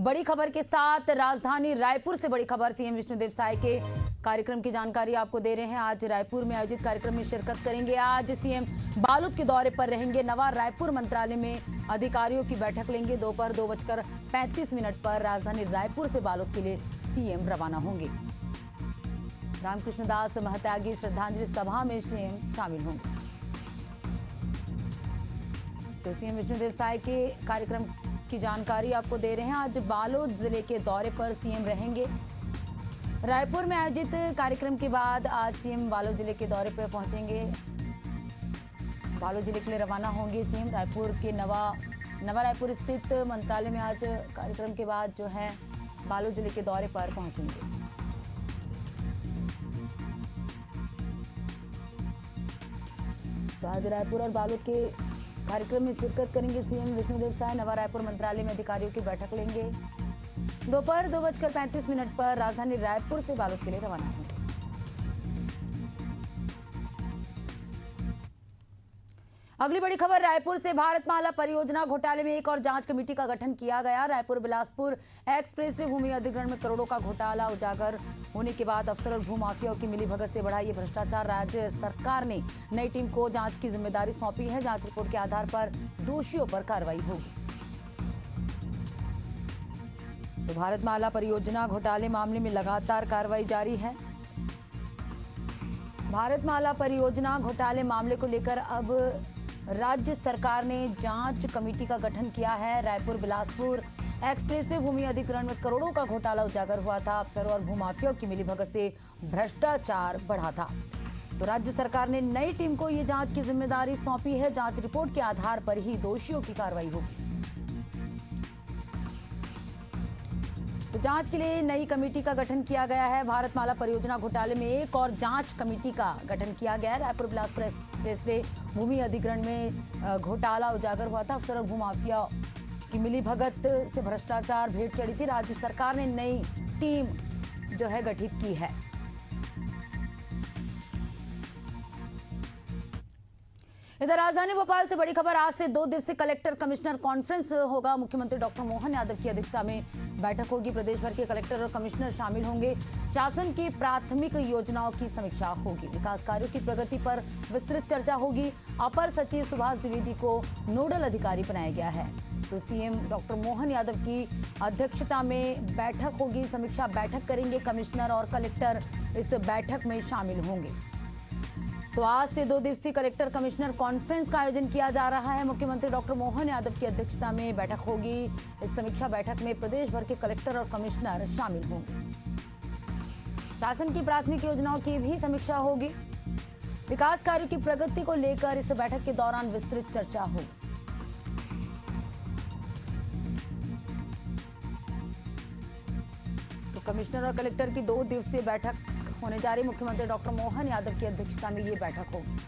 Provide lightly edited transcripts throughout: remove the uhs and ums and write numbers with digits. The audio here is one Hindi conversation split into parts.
बड़ी खबर के साथ राजधानी रायपुर से बड़ी खबर सीएम विष्णुदेव साय के कार्यक्रम की जानकारी आपको दे रहे हैं। आज रायपुर में आयोजित कार्यक्रम में शिरकत करेंगे। आज सीएम बालोद के दौरे पर रहेंगे। नवा रायपुर मंत्रालय में अधिकारियों की बैठक लेंगे। दोपहर 2:35 पर राजधानी रायपुर से बालोद के लिए सीएम रवाना होंगे। रामकृष्ण दास महत्यागी श्रद्धांजलि सभा में सीएम शामिल होंगे। तो सीएम विष्णुदेव साय के कार्यक्रम की जानकारी आपको दे रहे हैं। आज बालोद जिले के दौरे पर सीएम रहेंगे। रायपुर में आयोजित कार्यक्रम के बाद आज सीएम बालोद जिले के दौरे पर पहुंचेंगे। बालोद जिले के लिए रवाना होंगे सीएम। रायपुर के नवा रायपुर स्थित मंत्रालय में आज कार्यक्रम के बाद जो है बालोद जिले के दौरे पर पहुंचेंगे। तो आज रायपुर और बालोद के कार्यक्रम में शिरकत करेंगे सीएम विष्णुदेव साय। नवा रायपुर मंत्रालय में अधिकारियों की बैठक लेंगे। दोपहर 2:35 पर राजधानी रायपुर से बालोद के लिए रवाना होंगे। अगली बड़ी खबर रायपुर से। भारतमाला परियोजना घोटाले में एक और जांच कमेटी का गठन किया गया। रायपुर बिलासपुर एक्सप्रेसवे भूमि अधिग्रहण में करोड़ों का घोटाला उजागर होने के बाद अफसर और भूमाफियाओं की मिलीभगत से बढ़ा ये भ्रष्टाचार। राज्य सरकार ने नई टीम को जांच की जिम्मेदारी सौंपी है। जांच रिपोर्ट के आधार पर दोषियों पर कार्रवाई होगी। तो भारतमाला परियोजना घोटाले मामले में लगातार कार्रवाई जारी है। भारतमाला परियोजना घोटाले मामले को लेकर अब राज्य सरकार ने जांच कमेटी का गठन किया है। रायपुर बिलासपुर एक्सप्रेसवे भूमि अधिग्रहण में करोड़ों का घोटाला उजागर हुआ था। अफसरों और भूमाफियाओं की मिलीभगत से भ्रष्टाचार बढ़ा था। तो राज्य सरकार ने नई टीम को ये जांच की जिम्मेदारी सौंपी है। जांच रिपोर्ट के आधार पर ही दोषियों की कार्रवाई होगी। तो जांच के लिए नई कमेटी का गठन किया गया है। भारतमाला परियोजना घोटाले में एक और जांच कमेटी का गठन किया गया है। रायपुर बिलासपुर एक्सप्रेसवे भूमि अधिग्रहण में घोटाला उजागर हुआ था। अफसर और भूमाफिया की मिलीभगत से भ्रष्टाचार भेंट चढ़ी थी। राज्य सरकार ने नई टीम जो है गठित की है। इधर राजधानी भोपाल से बड़ी खबर। आज से 2 दिवसीय कलेक्टर कमिश्नर कॉन्फ्रेंस होगा। मुख्यमंत्री डॉक्टर मोहन यादव की अध्यक्षता में बैठक होगी। प्रदेश भर के कलेक्टर और कमिश्नर शामिल होंगे। शासन की प्राथमिक योजनाओं की समीक्षा होगी। विकास कार्यों की प्रगति पर विस्तृत चर्चा होगी। अपर सचिव सुभाष द्विवेदी को नोडल अधिकारी बनाया गया है। तो सीएम डॉक्टर मोहन यादव की अध्यक्षता में बैठक होगी। समीक्षा बैठक करेंगे। कमिश्नर और कलेक्टर इस बैठक में शामिल होंगे। तो आज से 2 दिवसीय कलेक्टर कमिश्नर कॉन्फ्रेंस का आयोजन किया जा रहा है। मुख्यमंत्री डॉक्टर मोहन यादव की अध्यक्षता में बैठक होगी। इस समीक्षा बैठक में प्रदेश भर के कलेक्टर और कमिश्नर शामिल होंगे। शासन की प्राथमिक योजनाओं की भी समीक्षा होगी। विकास कार्यों की प्रगति को लेकर इस बैठक के दौरान विस्तृत चर्चा होगी। तो कमिश्नर और कलेक्टर की 2 दिवसीय बैठक होने जा रही। मुख्यमंत्री डॉक्टर मोहन यादव की अध्यक्षता में ये बैठक होगी।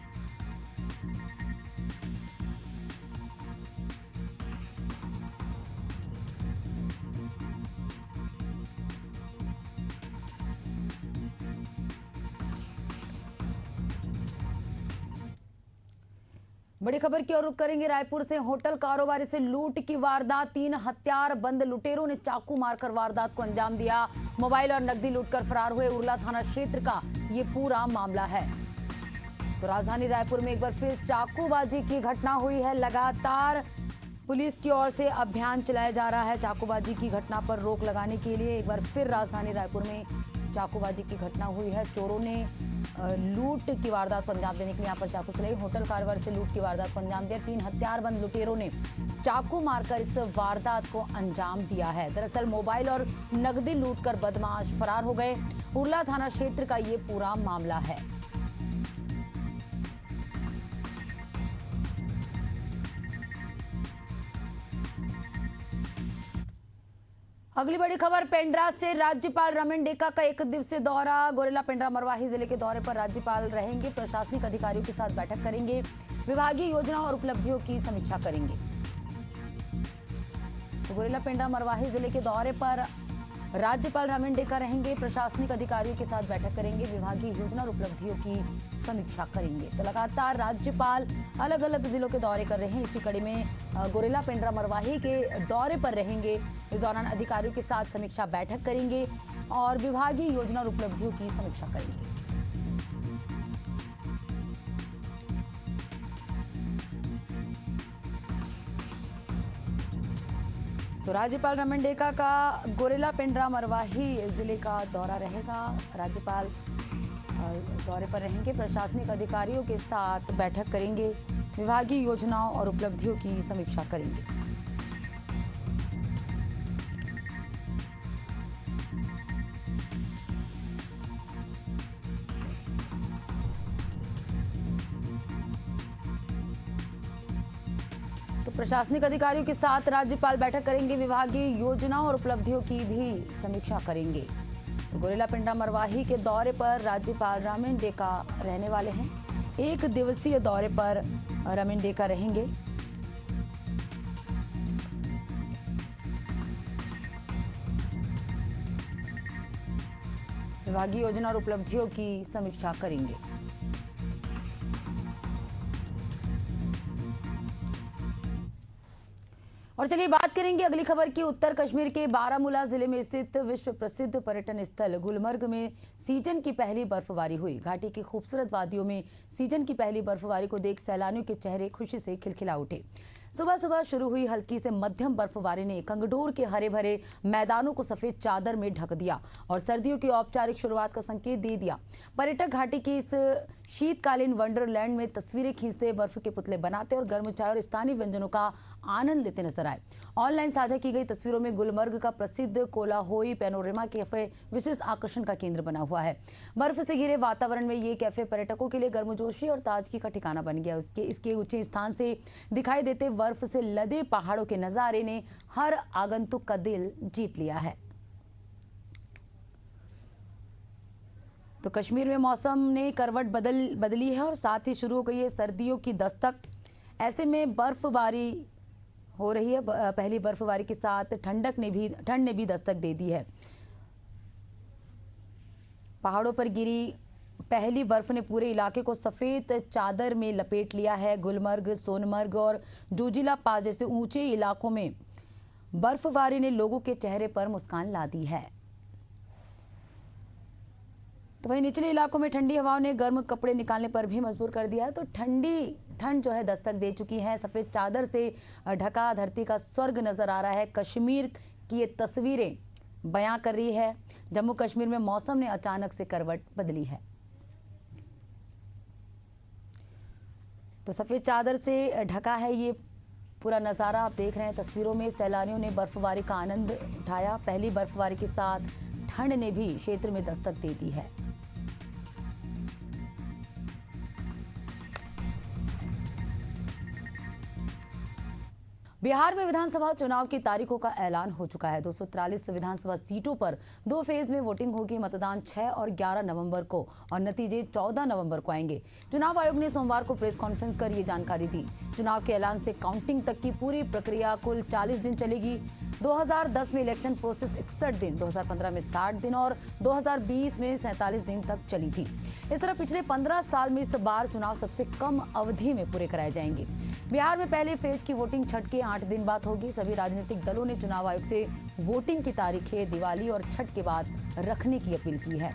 बड़ी खबर की ओर रुख करेंगे। रायपुर से होटल कारोबारी से लूट की वारदात। 3 हथियारबंद लुटेरों ने चाकू मारकर वारदात को अंजाम दिया। मोबाइल और नकदी लूटकर फरार हुए। उरला थाना क्षेत्र का ये पूरा मामला है। तो राजधानी रायपुर में एक बार फिर चाकूबाजी की घटना हुई है। लगातार पुलिस की ओर से अभियान चलाया जा रहा है। चाकूबाजी की घटना पर रोक लगाने के लिए एक बार फिर राजधानी रायपुर में चाकूबाजी की घटना हुई है। चोरों ने लूट की वारदात को अंजाम देने के लिए यहाँ पर चाकू चलाई। होटल कारोबार से लूट की वारदात को अंजाम दिया। 3 हथियारबंद लुटेरों ने चाकू मारकर इस वारदात को अंजाम दिया है। दरअसल मोबाइल और नकदी लूटकर बदमाश फरार हो गए। उरला थाना क्षेत्र का ये पूरा मामला है। अगली बड़ी खबर पेंड्रा से। राज्यपाल रमन डेका का 1 दिवसीय दौरा। गोरेला पेंड्रा मरवाही जिले के दौरे पर राज्यपाल रहेंगे। प्रशासनिक अधिकारियों के साथ बैठक करेंगे। विभागीय योजनाओं और उपलब्धियों की समीक्षा करेंगे। तो गोरेला पेंड्रा मरवाही जिले के दौरे पर राज्यपाल रामेन डेका रहेंगे, प्रशासनिक अधिकारियों के साथ बैठक करेंगे, विभागीय योजना और उपलब्धियों की समीक्षा करेंगे। तो लगातार राज्यपाल अलग अलग जिलों के दौरे कर रहे हैं। इसी कड़ी में गोरेला पेंड्रा मरवाही के दौरे पर रहेंगे। इस दौरान अधिकारियों के साथ समीक्षा बैठक करेंगे और विभागीय योजना और उपलब्धियों की समीक्षा करेंगे। तो राज्यपाल रामेन डेका का गोरेला पेंड्रा मरवाही जिले का दौरा रहेगा। राज्यपाल दौरे पर रहेंगे, प्रशासनिक अधिकारियों के साथ बैठक करेंगे, विभागीय योजनाओं और उपलब्धियों की समीक्षा करेंगे। तो प्रशासनिक अधिकारियों के साथ राज्यपाल बैठक करेंगे, विभागीय योजनाओं और उपलब्धियों की भी समीक्षा करेंगे। तो गोरेला पेंड्रा मरवाही के दौरे पर राज्यपाल रामेन डेका रहने वाले हैं। 1 दिवसीय दौरे पर रामेन डेका रहेंगे। विभागीय योजना और उपलब्धियों की समीक्षा करेंगे। और चलिए बात करेंगे अगली खबर की। उत्तर कश्मीर के बारामूला जिले में स्थित विश्व प्रसिद्ध पर्यटन स्थल गुलमर्ग में सीजन की पहली बर्फबारी हुई। घाटी की खूबसूरत वादियों में सीजन की पहली बर्फबारी को देख सैलानियों के चेहरे खुशी से खिलखिला उठे। सुबह सुबह शुरू हुई हल्की से मध्यम बर्फबारी ने कंगडोर के हरे भरे मैदानों को सफेद चादर में ढक दिया और सर्दियों की औपचारिक शुरुआत का संकेत दे दिया। पर्यटक घाटी की इस शीतकालीन वंडरलैंड में तस्वीरें खींचते, बर्फ के पुतले बनाते और गर्म चाय और स्थानीय व्यंजनों का आनंद लेते नजर आए। ऑनलाइन साझा की गई तस्वीरों में गुलमर्ग का प्रसिद्ध कोलाहोई पैनोरमा कैफे विशेष आकर्षण का केंद्र बना हुआ है। बर्फ से घिरे वातावरण में ये कैफे पर्यटकों के लिए गर्मजोशी और ताजगी का ठिकाना बन गया। इसके ऊंचे स्थान से दिखाई देते बर्फ से लदे पहाड़ों के नजारे ने हर आगंतुक का दिल जीत लिया है। तो कश्मीर में मौसम ने करवट बदली है और साथ ही शुरू हो गई है सर्दियों की दस्तक। ऐसे में बर्फबारी हो रही है। पहली बर्फबारी के साथ ठंड ने भी दस्तक दे दी है। पहाड़ों पर गिरी पहली बर्फ ने पूरे इलाके को सफेद चादर में लपेट लिया है। गुलमर्ग, सोनमर्ग और जोजिला पास जैसे ऊंचे इलाकों में बर्फबारी ने लोगों के चेहरे पर मुस्कान ला दी है। तो वहीं निचले इलाकों में ठंडी हवाओं ने गर्म कपड़े निकालने पर भी मजबूर कर दिया है। तो ठंड जो है दस्तक दे चुकी है। सफेद चादर से ढका धरती का स्वर्ग नजर आ रहा है। कश्मीर की ये तस्वीरें बयां कर रही है। जम्मू कश्मीर में मौसम ने अचानक से करवट बदली है। तो सफेद चादर से ढका है ये पूरा नज़ारा आप देख रहे हैं तस्वीरों में। सैलानियों ने बर्फबारी का आनंद उठाया। पहली बर्फबारी के साथ ठंड ने भी क्षेत्र में दस्तक दे दी है। बिहार में विधानसभा चुनाव की तारीखों का ऐलान हो चुका है। 243 विधानसभा सीटों पर 2 फेज में वोटिंग होगी। मतदान 6 और 11 नवंबर को और नतीजे 14 नवंबर को आएंगे। चुनाव आयोग ने सोमवार को प्रेस कॉन्फ्रेंस कर ये जानकारी दी। चुनाव के ऐलान से काउंटिंग तक की पूरी प्रक्रिया कुल 40 दिन चलेगी। 2010 में इलेक्शन प्रोसेस 61 दिन, 2015 में 60 दिन और 2020 में 47 दिन तक चली थी। इस तरह पिछले 15 साल में इस बार चुनाव सबसे कम अवधि में पूरे कराए जाएंगे। बिहार में पहले फेज की वोटिंग छठ के 8 दिन बाद होगी। सभी राजनीतिक दलों ने चुनाव आयोग से वोटिंग की तारीखें दिवाली और छठ के बाद रखने की अपील की है।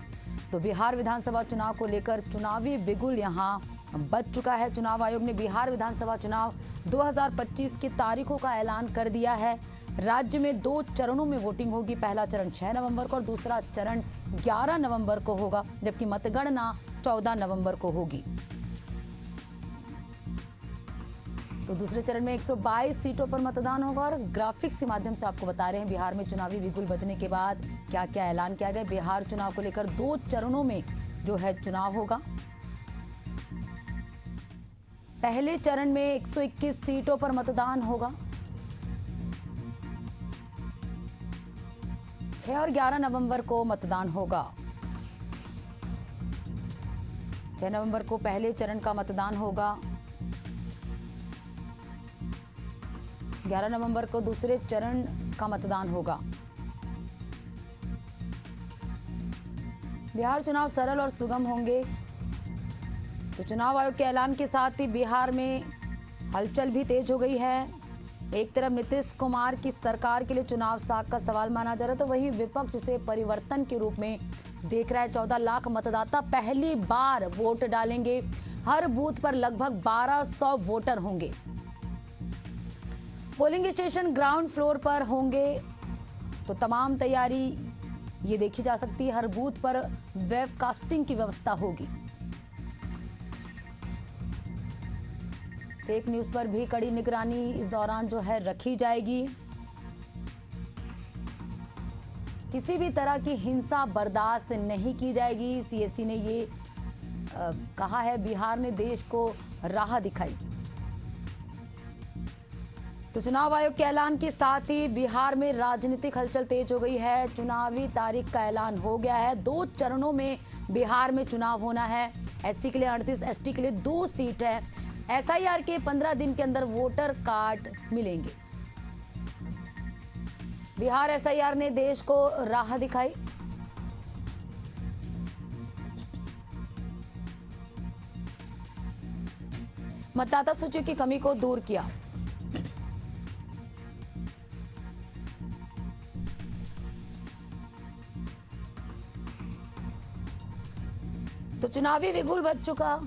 तो बिहार विधानसभा चुनाव को लेकर चुनावी बिगुल यहां बज चुका है। चुनाव आयोग ने बिहार विधानसभा चुनाव 2025 की तारीखों का ऐलान कर दिया है। राज्य में 2 चरणों में वोटिंग होगी। पहला चरण 6 नवंबर को और दूसरा चरण 11 नवंबर को होगा, जबकि मतगणना 14 नवंबर को होगी। तो दूसरे चरण में 122 सीटों पर मतदान होगा और ग्राफिक्स के माध्यम से आपको बता रहे हैं बिहार में चुनावी बिगुल बजने के बाद क्या क्या ऐलान किया गया। बिहार चुनाव को लेकर 2 चरणों में जो है चुनाव होगा। पहले चरण में 121 सीटों पर मतदान होगा। 6 और 11 नवंबर को मतदान होगा। 6 नवंबर को पहले चरण का मतदान होगा। 11 नवंबर को दूसरे चरण का मतदान होगा। बिहार चुनाव सरल और सुगम होंगे। तो चुनाव आयोग के ऐलान के साथ ही बिहार में हलचल भी तेज हो गई है। एक तरफ नीतीश कुमार की सरकार के लिए चुनाव साख का सवाल माना जा रहा है, तो वहीं विपक्ष इसे परिवर्तन के रूप में देख रहा है। 14 लाख मतदाता पहली बार वोट डालेंगे। हर बूथ पर लगभग 1200 वोटर होंगे। पोलिंग स्टेशन ग्राउंड फ्लोर पर होंगे, तो तमाम तैयारी ये देखी जा सकती है। हर बूथ पर वेबकास्टिंग की व्यवस्था होगी। फेक न्यूज पर भी कड़ी निगरानी इस दौरान जो है रखी जाएगी। किसी भी तरह की हिंसा बर्दाश्त नहीं की जाएगी। सीएसी ने ये कहा है। बिहार ने देश को राह दिखाई। तो चुनाव आयोग के ऐलान के साथ ही बिहार में राजनीतिक हलचल तेज हो गई है। चुनावी तारीख का ऐलान हो गया है। 2 चरणों में बिहार में चुनाव होना है। एससी के लिए 38, एसटी के लिए 2 सीट है। एसआईआर के 15 दिन के अंदर वोटर कार्ड मिलेंगे। बिहार एसआईआर ने देश को राह दिखाई। मतदाता सूची की कमी को दूर किया। तो चुनावी बिगुल बज चुका।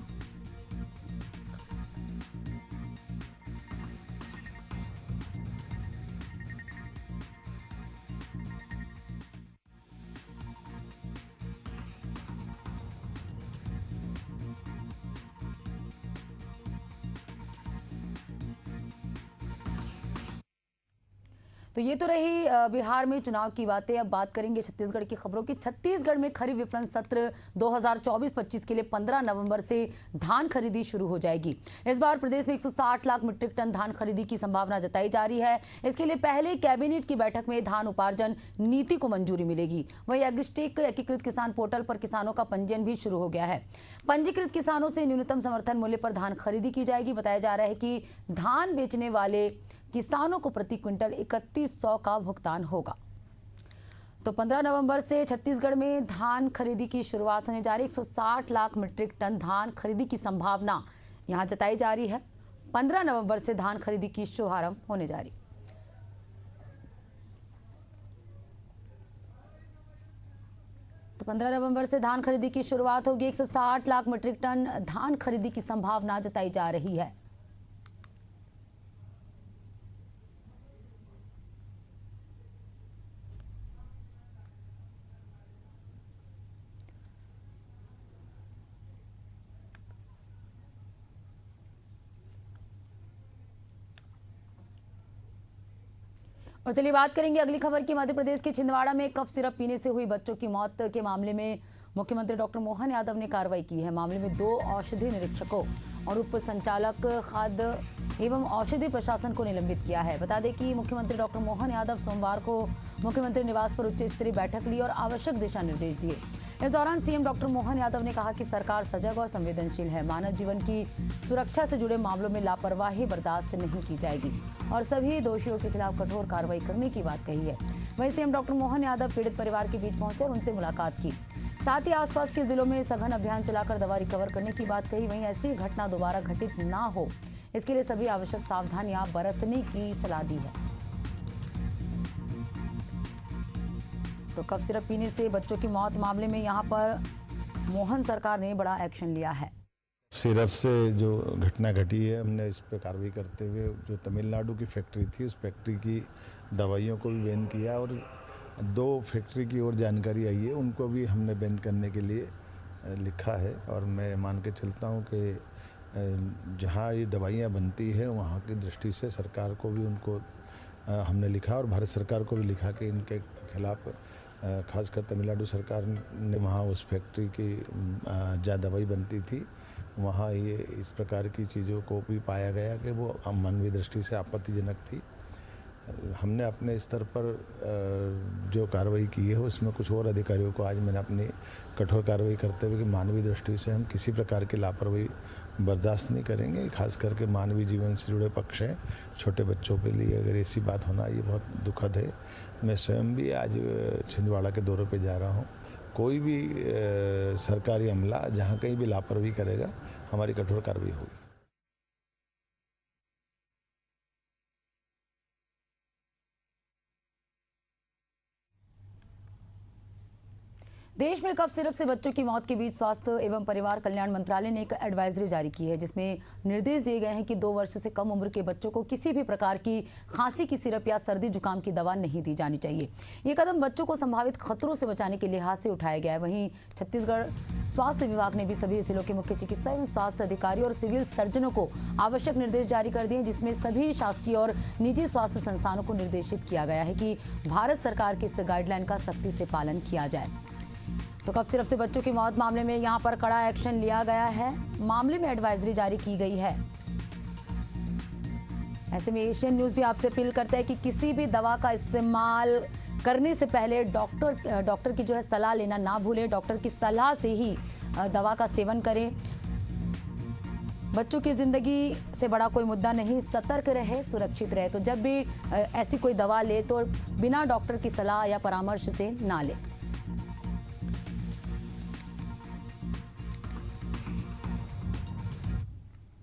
तो ये तो रही बिहार में चुनाव की बातें। अब बात करेंगे छत्तीसगढ़ की खबरों की। छत्तीसगढ़ में खरीफ विपणन सत्र 2024-25 के लिए 15 नवंबर से धान खरीदी शुरू हो जाएगी। इस बार प्रदेश में 160 लाख मीट्रिक टन धान खरीदी की संभावना जताई जा रही है। इसके लिए पहले कैबिनेट की बैठक में धान उपार्जन नीति को मंजूरी मिलेगी। वहीं एग्रीस्टेक एकीकृत किसान पोर्टल पर किसानों का पंजीयन भी शुरू हो गया है। पंजीकृत किसानों से न्यूनतम समर्थन मूल्य पर धान खरीदी की जाएगी। बताया जा रहा है कि धान बेचने वाले किसानों को प्रति क्विंटल 3100 का भुगतान होगा। तो 15 नवंबर से छत्तीसगढ़ में धान खरीदी की शुरुआत होने जा रही है। 160 लाख मीट्रिक टन धान खरीदी की संभावना यहां जताई जा रही है। 15 नवंबर से धान खरीदी की शुभारंभ होने जा रही। तो 15 नवंबर से धान खरीदी की शुरुआत होगी। 160 लाख मीट्रिक टन धान खरीदी की संभावना जताई जा रही है। और चलिए बात करेंगे अगली खबर की। मध्य प्रदेश के छिंदवाड़ा में कफ सिरप पीने से हुई बच्चों की मौत के मामले में मुख्यमंत्री डॉक्टर मोहन यादव ने कार्रवाई की है। मामले में 2 औषधि निरीक्षकों और उप संचालक खाद्य एवं औषधि प्रशासन को निलंबित किया है। बता दें कि मुख्यमंत्री डॉक्टर मोहन यादव सोमवार को मुख्यमंत्री निवास पर उच्च स्तरीय बैठक ली और आवश्यक दिशा निर्देश दिए। इस दौरान सीएम डॉक्टर मोहन यादव ने कहा कि सरकार सजग और संवेदनशील है। मानव जीवन की सुरक्षा से जुड़े मामलों में लापरवाही बर्दाश्त नहीं की जाएगी और सभी दोषियों के खिलाफ कठोर कार्रवाई करने की बात कही है। वहीं सीएम डॉक्टर मोहन यादव पीड़ित परिवार के बीच पहुंचे और उनसे मुलाकात की। साथ ही आसपास के जिलों में सघन अभियान चलाकर दवा रिकवर करने की बात कही। वहीं ऐसी घटना दोबारा घटित ना हो, इसके लिए सभी आवश्यक सावधानियां बरतने की सलाह दी है। तो कफ सिरप पीने से बच्चों की मौत मामले में यहां पर मोहन सरकार ने बड़ा एक्शन लिया है। सिरप से जो घटना घटी है, हमने इस पर कार्रवाई करते हुए जो तमिलनाडु की फैक्ट्री थी, उस फैक्ट्री की दवाइयों को भी बैन किया और 2 फैक्ट्री की और जानकारी आई है, उनको भी हमने बैन करने के लिए लिखा है। और मैं मान के चलता हूँ कि जहाँ ये दवाइयाँ बनती है वहाँ की दृष्टि से सरकार को भी उनको हमने लिखा और भारत सरकार को भी लिखा कि इनके खिलाफ खासकर तमिलनाडु सरकार ने वहाँ उस फैक्ट्री की जहाँ दवाई बनती थी वहाँ ये इस प्रकार की चीज़ों को भी पाया गया कि वो मानवीय दृष्टि से आपत्तिजनक थी। हमने अपने स्तर पर जो कार्रवाई की है उसमें कुछ और अधिकारियों को आज मैंने अपनी कठोर कार्रवाई करते हुए कि मानवीय दृष्टि से हम किसी प्रकार की लापरवाही बर्दाश्त नहीं करेंगे। खास करके मानवीय जीवन से जुड़े पक्ष हैं, छोटे बच्चों के लिए अगर ऐसी बात होना ये बहुत दुखद है। मैं स्वयं भी आज छिंदवाड़ा के दौरे पे जा रहा हूँ कोई भी सरकारी अमला जहाँ कहीं भी लापरवाही करेगा हमारी कठोर कार्रवाई होगी। देश में कफ सिरप से बच्चों की मौत के बीच स्वास्थ्य एवं परिवार कल्याण मंत्रालय ने एक एडवाइजरी जारी की है, जिसमें निर्देश दिए गए हैं कि 2 वर्ष से कम उम्र के बच्चों को किसी भी प्रकार की खांसी की सिरप या सर्दी जुकाम की दवा नहीं दी जानी चाहिए। ये कदम बच्चों को संभावित खतरों से बचाने के लिहाज से उठाया गया है। वहीं छत्तीसगढ़ स्वास्थ्य विभाग ने भी सभी जिलों के मुख्य चिकित्सा एवं स्वास्थ्य अधिकारी और सिविल सर्जनों को आवश्यक निर्देश जारी कर दिए, जिसमें सभी शासकीय और निजी स्वास्थ्य संस्थानों को निर्देशित किया गया है कि भारत सरकार की इस गाइडलाइन का सख्ती से पालन किया जाए। तो कफ सिरप से बच्चों की मौत मामले में यहां पर कड़ा एक्शन लिया गया है। मामले में एडवाइजरी जारी की गई है। ऐसे में एशियन न्यूज भी आपसे अपील करता है कि किसी भी दवा का इस्तेमाल करने से पहले डॉक्टर की जो है सलाह लेना ना भूलें। डॉक्टर की सलाह से ही दवा का सेवन करें। बच्चों की जिंदगी से बड़ा कोई मुद्दा नहीं, सतर्क रहे, सुरक्षित रहे। तो जब भी ऐसी कोई दवा ले तो बिना डॉक्टर की सलाह या परामर्श से ना ले।